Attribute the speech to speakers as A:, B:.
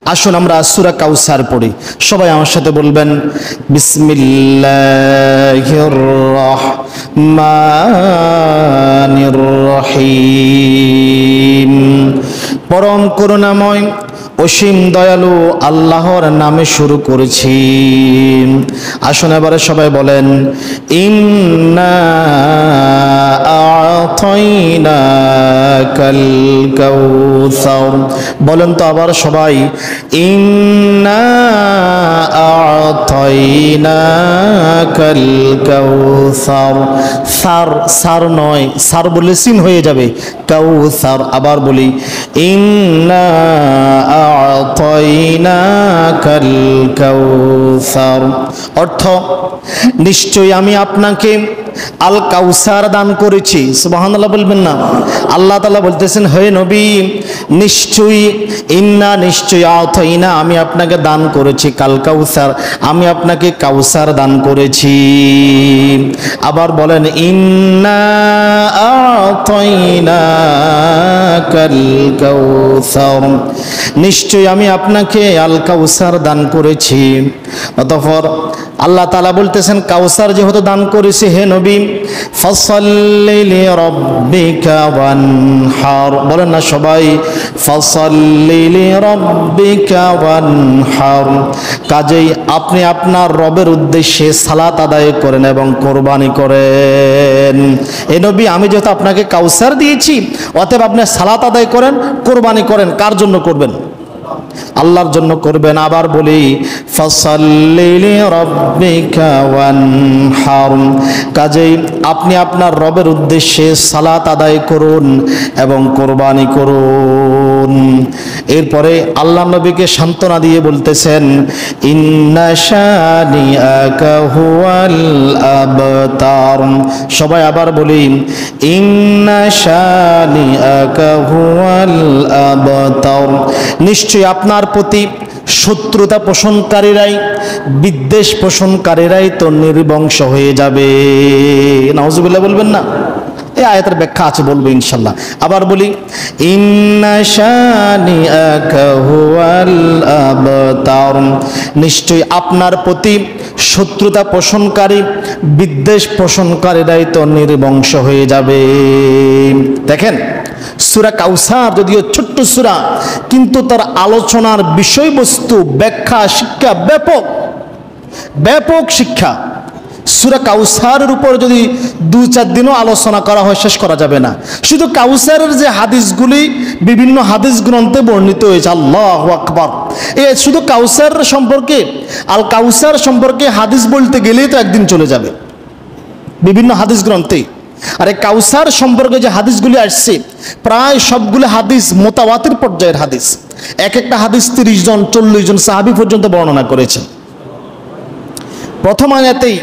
A: আসুন আমরা সূরা কাউসার পড়ি। সবাই আমার সাথে বলবেন, বিসমিল্লাহির রহমানির রহিম। পরম করুণাময় অসীম দয়ালু আল্লাহর নামে শুরু করেছি। আসুন এবারে সবাই বলেন, ইন্না আ'তাইনাকাল কাউসার। বলেন তো আবার সবাই, ইন্না আ'তাইনাকাল কাউসার। সার সার নয়, সার বলে সিন হয়ে যাবে, কাউসার। আবার বলি, ইন্না আ'তাইনাকাল কাউসার। অর্থ, নিশ্চয়ই আমি আপনাকে আল কাউসার দান করেছি। সুবহানাল্লাহ বলবেন না? আল্লাহ তাআলা বলতেছেন, হে নবী, নিশ্চয়ই ইন্না নিশ্চয়ই আ'তাইনা আমি আপনাকে দান করেছি কাল কাউসার, আমি আপনাকে কাউসার দান করেছি। আবার বলেন, ইন্না আ'তাইনাকাল কাউসার, নিশ্চয়ই আমি আপনাকে আল কাউসার দান করেছি। অতঃপর আল্লাহ তাআলা বলতেছেন, কাউসার যেহেতু দান করেছি, হে নবী, ফাসাল্লি লিরাব্বিকা ওয়ানহার। বলেন না সবাই, ফাসাল্লি লিরাব্বিকা ওয়ানহার। কাজেই আপনি আপনার রবের উদ্দেশ্যে সালাত আদায় করেন এবং কোরবানি করেন। হে নবী, আমি যেহেতু আপনাকে কাউসার দিয়েছি, অতএব আপনি সালাত আদায় করেন, কোরবানি করেন। কার জন্য করবেন? আল্লাহর জন্য করবেন। আবার বলি, ফাসাল্লি লিরাব্বিকা ওয়ানহার। কাজেই আপনি আপনার রবের উদ্দেশ্যে সালাত আদায় করুন এবং কোরবানি করুন। এরপরে আল্লাহ নবীকে সান্ত্বনা দিয়ে বলতেছেন, ইন্না শানিআকা হুয়াল আবতার। সবাই আবার বলি, ইন্না শানিআকা হুয়াল আবতার। নিশ্চয়ই আপনার প্রতি শত্রুতা পোষণকারীরাই, বিদ্বেষ পোষণকারীরাই তো নির্বংশ হয়ে যাবে। নাউজুবিল্লাহ বলবেন না? এই আয়াতের ব্যাখ্যা আছে, বলবো ইনশাল্লাহ। আবার বলি, ইন্না শানিআকা হুয়াল আবতার। নিশ্চয়ই আপনার প্রতি শত্রুতা পোষণকারী, বিদ্বেষ পোষণকারীরাই তো নির্বংশ হয়ে যাবে। দেখেন, সূরা কাউসার যদিও ছোট্ট সূরা, কিন্তু তার আলোচনার বিষয়বস্তু, ব্যাখ্যা, শিক্ষা ব্যাপক ব্যাপক শিক্ষা। সূরা কাউসারের উপর যদি 2-4 দিনও আলোচনা করা হয়, শেষ করা যাবে না। শুধু কাউসারের যে হাদিসগুলি বিভিন্ন হাদিস গ্রন্থে বর্ণিত হয়েছে, আল্লাহু আকবার, শুধু কাউসার সম্পর্কে, আল কাউসার সম্পর্কে হাদিস বলতে গেলেই তো একদিন চলে যাবে বিভিন্ন হাদিস গ্রন্থে। আর এই কাউসার সম্পর্কে যে হাদিসগুলি আসছে, প্রায় সবগুলো হাদিস মুতাওয়াতির পর্যায়ের হাদিস। এক একটা হাদিস 30 জন 40 জন সাহাবী পর্যন্ত বর্ণনা করেছেন। প্রথম আয়াতেই